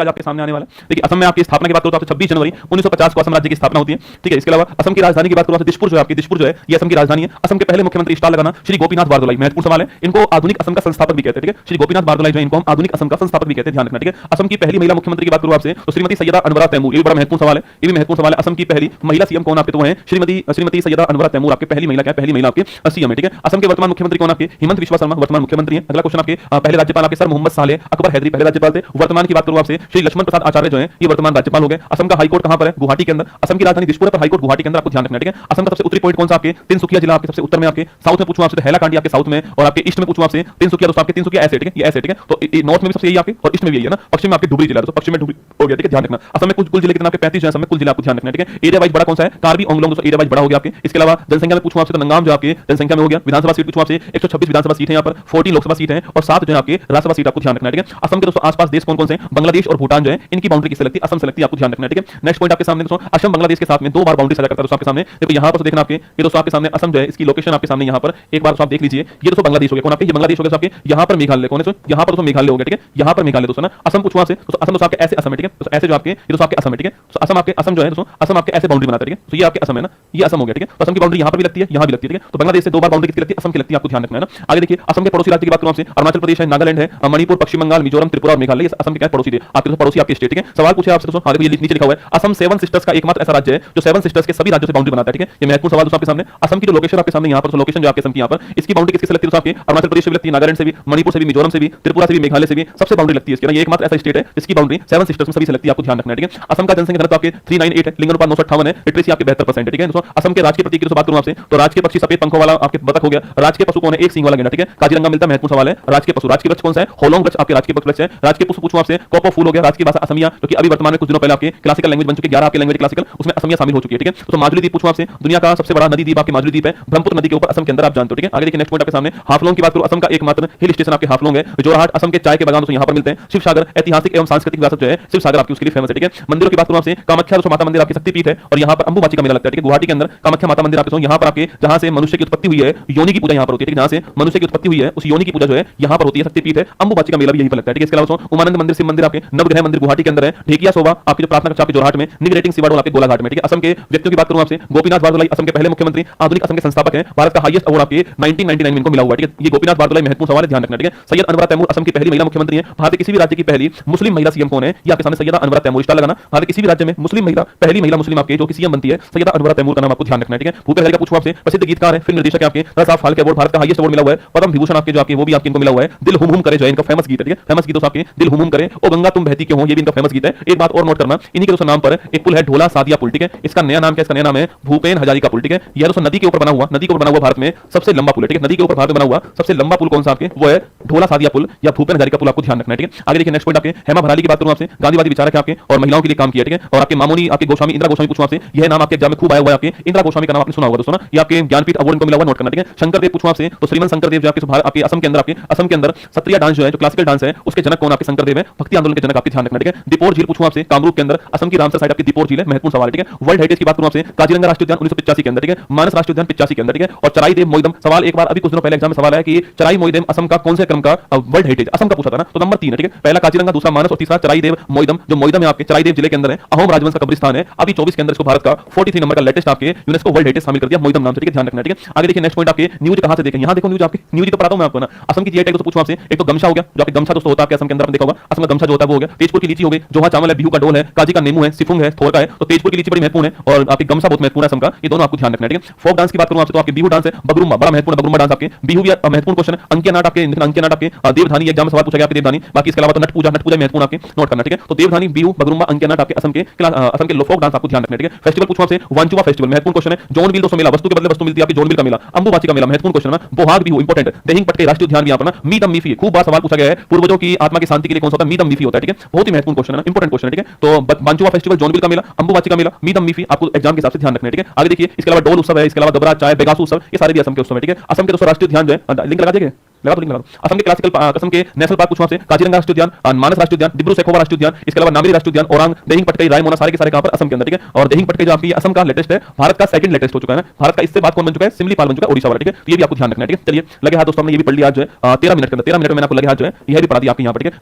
आज आपके सामने आने वाला है। देखिए असम में आपकी स्थापना की बात करो तो 26 जनवरी 1950 को असम राज्य की स्थापना होती है। ठीक है, इसके अलावा असम की राजधानी की बात करो तो दिसपुर जो है आपकी दिसपुर जो है ये असम की राजधानी है। असम के पहले मुख्यमंत्री स्टार लगाना श्री गोपीनाथ बारदोलाई, महत्वपूर्ण सवाल है। इनको आधुनिक असम का संस्थापक भी कहते हैं। ठीक है, श्री गोपीनाथ बारदोलाई जो है इनको हम आधुनिक असम का संस्थापक भी कहते हैं, ध्यान रखना। ठीक है, असम की पहली महिला मुख्यमंत्री की बात करूं आपसे तो श्रीमती सैयदा अनवरा तैमूर, ये भी बड़ा महत्वपूर्ण सवाल है, ये भी महत्वपूर्ण सवाल है। असम की पहली महिला सीएम कौन आपके तो है श्रीमती सैयदा अनवरा तैमूर, आपके पहली महिला क्या, पहली महिला आपके सीएम है। ठीक है, असम के वर्तमान मुख्यमंत्री कौन आपके हिमंत बिस्वा शर्मा वर्तमान मुख्यमंत्री है। अगला क्वेश्चन आपके पहले राज्यपाल आपके सर मोहम्मद सालेह अकबर हैदरी पहले राज्यपाल थे। वर्तमान की बात करूं आपसे श्री लक्ष्मण प्रसाद आचार्य जो है ये वर्तमान राज्यपाल हो गए। असम का हाईकोर्ट कहां पर है, गुवाहाटी के अंदर। असम की राजधानी दिसपुर है पर हाईकोर्ट गुवाहाटी के अंदर, आपको ध्यान रखना है। ठीक है, असम का सबसे उत्तरी पॉइंट कौन सा आपके तिनसुकिया जिला आपके सबसे उत्तर में, आपके साउथ में पूछूं आपसे तो हैलाकांडी आपके साउथ में, और आपके ईस्ट में पूछूं आपसे तिनसुकिया, दोस्तों आपके तिनसुकिया ऐसे। ठीक है, ये ऐसे। ठीक है, तो नॉर्थ में भी सबसे यही आपके और ईस्ट में भी यही है ना, पश्चिम में आपके डुबरी जिला, तो पश्चिम में डुबरी हो गया। ठीक है, ध्यान रखना। असम में कुल जिले कितने आपके 35 है, असम में कुल जिला आपको ध्यान रखना है। ठीक है, एरिया वाइज बड़ा कौन सा है, कार्बी आंगलोंग, दोस्तों एरिया वाइज बड़ा हो गया आपके। इसके अलावा जनसंख्या में पूछूं आपसे तो नंगाम जो आपके जनसंख्या में हो गया। विधानसभा सीट पूछूं आपसे 126 विधानसभा सीट है यहाँ पर, 14 लोकसभा सीट है और 7 जो है आपके राज्यसभा सीट, आपको ध्यान रखना है। ठीक है, असम के दोस्तों आसपास देश कौन कौन से हैं, बांग्लादेश और भूटान जो है इनकी बाउंड्री किससे लगती है, असम से लगती है, आपको ध्यान रखना है। ठीक है, नेक्स्ट पॉइंट आपके सामने दोस्तों असम बांग्लादेश के साथ में 2 बार बाउंड्री साझा करता है दोस्तों आपके सामने। देखो यहाँ पर देखना आपके ये दोस्तों आपके सामने असम जो है इसकी लोकेशन आपके सामने यहाँ पर एक बार आप देख लीजिए। ये दोस्तों बांग्लादेश हो गया, कौन आपके ये बांग्लादेश हो गया आपके, यहाँ पर मेघालय कौन है, यहाँ पर दोस्तों मेघालय हो गया। ठीक है, यहाँ पर मेघालय दोस्तों ना। असम पूछूं आपसे तो असम दोस्तों आपके ऐसे असम है। ठीक है, तो ऐसे जो आपके ये दोस्तों आपके असम है। ठीक है, तो असम आपके असम जो है दोस्तों असम आपके ऐसे बाउंड्री बनाता है। ठीक है, तो ये आपके असम है ना, ये असम हो गया। ठीक है, तो असम की बाउंड्री यहाँ पर भी लगती है, यहाँ भी लगती है। ठीक है, तो बांग्लादेश से 2 बार बाउंड्री किसकी लगती है, असम की लगती है, आपको ध्यान रखना है ना। आगे देखिए असम के पड़ोसी राज्य की बात करूं आपसे अरुणाचल प्रदेश है, नागालैंड है, मणिपुर, पश्चिम बंगाल, मिजोरम, त्रिपुरा और मेघालय, ये असम के क्या पड़ोसी थे आपके पड़ोसी आपके स्टेट। ठीक है, सवाल पूछे आपसे दोस्तों, हाँ देखो ये नीचे लिखा हुआ है असम 7 सिस्टर्स का एकमात्र ऐसा राज्य है जो 7 सिस्टर्स के सभी राज्यों से बाउंड्री बनाता है। ठीक है, ये महत्वपूर्ण सवाल दोस्तों आपके सामने। असम की जो लोकेशन आपके सामने यहाँ पर लोकेशन जो आपके असम की यहाँ पर इसकी बाउंड्री किससे लगती है दोस्तों आपके अरुणाचल प्रदेश से भी लगती है, नागालैंड से भी, मणिपुर से भी, मिजोरम से भी, त्रिपुरा से भी, मेघालय से भी, सबसे बाउंड्री लगती है इसकी ना। ये एकमात्र ऐसा स्टेट है जिसकी बाउंड्री 7 सिस्टर्स में सभी से लगती है, आपको ध्यान रखना है। ठीक है, असम का जनसंख्या घनत्व आपके 398 है, लिंगानुपात 958 है, लिटरेसी आपके 72% है। ठीक है दोस्तों, असम के राजकीय प्रतीक की बात करूं आपसे तो राजकीय पक्षी सफेद पंखों वाला आपके बतख हो गया। राजकीय पशु कौन है, एक सींग वाला गेंडा। ठीक है, काजीरंगा मिलता है, महत्वपूर्ण सवाल है। राजकीय पशु राजकीय वृक्ष कौन सा है, होलोंग वृक्ष आपके राजकीय वृक्ष है। राजकीय पुष्प पूछूं आपसे कॉपर फूल हो गया। राजकीय भाषा असमिया जो कि अभी वर्तमान में कुछ दिनों पहले आपके क्लासिकल लैंग्वेज बन चुकी है, 11 आपके लैंग्वेज क्लासिकल उसमें असमिया शामिल हो चुकी है। ठीक है, तो माजुली द्वीप पूछूं आपसे दुनिया का सबसे बड़ा नदी द्वीप आपके माजुली द्वीप है, ब्रह्मपुत्र नदी के ऊपर असम के अंदर, आप जानते हो। ठीक है, आगे देखिए नेक्स्ट पॉइंट आपके सामने हाफलोंग की बात करूं, असम का एकमात्र हिल स्टेशन आपके हाफलोंग है। जोरहाट असम के चाय के बागान दोस्तों यहाँ पर मिलते हैं। शिवसागर ऐतिहासिक एवं सांस्कृतिक विरासत जो है शिवसागर आपकी उसके लिए फेमस है। ठीक है, मंदिरों की बात करूं आपसे कामाख्या दोस्तों माता मंदिर आपकी शक्तिपीठ है और यहाँ पर अंबुबाची का मेला लगता है। ठीक है, गुवाहाटी के अंदर कामाख्या माता मंदिर आपके यहाँ पर आपके जहां से मनुष्य की उत्पत्ति हुई है, योनि की पूजा यहाँ पर होती है। जहां से मनुष्य की उत्पत्ति हुई है उस योनि की पूजा जो है यहाँ पर होती है, शक्तिपीठ है। अंबुबाची का मेला भी यहीं पर लगता है। ठीक है, इसके अलावा उमानंद मंदिर, शिव मंदिर आपके नवग्रह मंदिर गुवाहाटी के अंदर है। ढेकिया सोबा आपकी जो प्रार्थना कक्षा आपके जोरहाट में, निगरेटिंग सिवाडोल आपके गोलाघाट में। ठीक है, असम के व्यक्तियों की बात करूं आपसे गोपीनाथ बारदोलाई असम के पहले मुख्यमंत्री, आधुनिक असम के संस्थापक हैं। भारत का हाईएस्ट अवार्ड आपके 1999 में इनको मिला हुआ है। ठीक है, ये गोपीनाथ बारदोलाई महत्वपूर्ण सवाल है, ध्यान रखना। ठीक है, सैयद अनवरा तैमूर असम की पहली महिला मुख्यमंत्री है। भारत के किसी भी राज्य की पहली मुस्लिम महिला सीएम कौन है, ये आपके सामने सैयदा अनवरा तैमूर, स्टार लगाना। भारत किसी भी राज्य में मुस्लिम महिला पहली महिला मुस्लिम आपके जो कि सीएम बनती है सैयदा अनवरा तैमूर का नाम आपको ध्यान रखना है। ठीक है, भूपेश हजारिका पूछूं आपसे प्रसिद्ध गीतकार है, फिल्म निर्देशक है आपके, 10 साल फाल्के अवार्ड भारत का हाईएस्ट अवार्ड मिला हुआ है। पद्म विभूषण आपके जो आपके वो भी आपके इनको मिला हुआ है। दिल हुम हुम करे जो है इनका फेमस गीत है। ठीक है, फेमस गीत आपके दिल हुम हुम करे, ओ गंगा तुम बहती क्यों हो, ये भी इनका फेमस गीत है। एक बात और नोट करना, इन्हीं के दोस्तों नाम पर एक पुल है ढोला सादिया पुल। ठीक है, इसका नया नाम क्या, इसका नया नाम है भूपेन हजारिका पुल। ठीक है, यह दोस्तों नदी के ऊपर बना हुआ, नदी के ऊपर बना हुआ भारत में सबसे लंबा पुल है। ठीक है, नदी के ऊपर भारत में बना हुआ सबसे लंबा पुल कौन सा आपके, वो है ढोला सादिया पुल या भूपेन हजारिका पुल, आपको ध्यान रखना है। ठीक है, आगे देखिए नेक्स्ट पॉइंट आपके हेमा भराली की बात करूं आपसे, गांधीवादी विचारक है आपके और महिलाओं के लिए काम किया। ठीक है, और आपके मामूनी आपके गोस्वामी इंदिरा गोस्वामी पूछूं आपसे, यह नाम आपके एग्जाम में खूब आया हुआ है। आपके इंदिरा गोस्वामी का नाम आपने सुना होगा दोस्तों ना, ये आपके ज्ञानपीठ अवार्ड इनको मिला हुआ, नोट करना। ठीक है, शंकरदेव पूछूं आपसे तो श्रीमंत शंकरदेव जो आपके असम के अंदर सत्रिया डांस जो है जो क्लासिकल डांस है उसके जनक कौन आपके शंकरदेव है, भक्ति आंदोलन के जनक, आपके ध्यान रखना। ठीक है, दीपोर झील पूछूं आपसे कामरूप के अंदर असम की रामसर साइड आपकी दीपोर झील है, महत्वपूर्ण सवाल है। ठीक है, वर्ल्ड हेरिटेज की बात करूं आपसे काजीरंगा राष्ट्रीय उद्यान 1985 के अंदर। ठीक है, मानस राष्ट्रीय उद्यान 85 के अंदर। ठीक है, और चराई देव मोइदम, सवाल एक बार अभी कुछ दिनों पहले एग्जाम में सवाल है कि चराई मोइदम असम का कौन से क्रम का वर्ल्ड हेरिटेज असम का पूछा था ना, तो नंबर 3 है। ठीक है, पहला काजीरंगा, दूसरा मानस और तीसरा चराई देव मोइदम। जो मोइदम है आपके चराई देव जिले के अंदर है, अहोम राजवंश का कब्रिस्तान है। अभी 24 के अंदर इसको भारत का 43 नंबर का लेटेस्ट आपके यूनेस्को वर्ल्ड हेरिटेज शामिल कर दिया मोइदम नाम से। ठीक है, ध्यान रखना। ठीक है, आगे देखिए नेक्स्ट पॉइंट आपके न्यूज कहां से देखें, यहां देखो न्यूज आपके न्यूज तो पढ़ाता हूं मैं आपको ना। असम की जीआई टैग तो पूछूं आपसे, एक तो गमछा हो गया जो आपके गमछा दोस्तों होता है आपके असम के अंदर, आपने देखा होगा असम का गमछा जो होता है वो हो गया। तेजपुर की लीची हो गई, जोहा चावल है, बिहू का डोल है, काजी का नींबू है, सिफुंग है, थोर का है। तो तेजपुर की लीची बड़ी महत्वपूर्ण है और आपकी गमछा बहुत महत्वपूर्ण है असम का, ये दोनों आपको ध्यान रखना है। ठीक है, फोक डांस की बात करूं आपसे तो आपके बिहू डांस है, बगरुम्बा बड़ा महत्वपूर्ण, बगरुम्बा डांस आपके, बिहू भी महत्वपूर्ण क्वेश्चन है। अंकिया नाट आपके, अंकिया नाट आपके, देवधानी एग्जाम में सवाल पूछा गया आपके देवधानी। बाकी इसके अलावा तो नट पूजा महत्वपूर्ण आपके, नोट करना। ठीक है, तो देवधानी, बिहू, बगरुम्बा, अंकिया नाट आपके असम के फोक डांस आपको ध्यान रखना है। ठीक है, फेस्टिवल पूछूं आपसे वांचुवा फेस्टिवल महत्वपूर्ण क्वेश्चन है। जोनबिल दोस्तों मेला, वस्तु के बदले वस्तु मिलती है आपकी, जोनबिल का मेला, अंबुबाची का मेला महत्वपूर्ण क्वेश्चन है। बोहाग बिहू इंपोर्टेंट, देहिंग पटके राष्ट्रीय उद्यान भी यहाँ पर ना, मीदम मीफी खूब बार सवाल पूछा गया है, पूर्वजों की आत्मा की शांति के लिए कौन सा होता है, मीदम मीफी होता है। ठीक है, बहुत ही महत्वपूर्ण क्वेश्चन है, इंपोर्टेंट क्वेश्चन है। ठीक है, तो वांचुवा फेस्टिवल, जोनबिल का मेला, अंबुबाची का मेला, मीदम मीफी आपको एग्जाम के हिसाब से ध्यान रखना है। ठीक है, आगे देखिए इसके अलावा डोल उत्सव है, इसके अलावा गबरा चाय, बेगासू उत्सव, ये सारे भी असम के उत्सव है। ठीक है, असम के दोस्तों राष्ट्रीय उद्यान जो है लिंक लगा देंगे, लगा दो। असम के क्लासिकल असम के नेशनल पार्क पूछूं आपसे काजीरंगा राष्ट्रीय उद्यान, मानस राष्ट्रीय उद्यान, डिब्रू सैखोवा राष्ट्रीय उद्यान, इसके अलावा नामेरी राष्ट्रीय उद्यान, औरंग, देहिंग पटकई, रायमोना, सारे के सारे कहां पर असम के अंदर। ठीक है, और देहिंग पटकई जो आपकी असम का लेटेस्ट है, भारत का सेकंड लेटेस्ट हो चुका है ना, भारत का इससे बाद कौन बन चुका है, सिमलीपाल बन चुका है ओडिशा वाला। ठीक है, तो ये भी आपको ध्यान रखना है। ठीक है, चलिए लगे हाथ दोस्तों, हमने ये भी पढ़ लिया आज जो है 13 मिनट के अंदर, 13 मिनट में मैंने आपको लगे हाथ जो है यह भी पढ़ा दिया आपके यहाँ पर। ठीक है।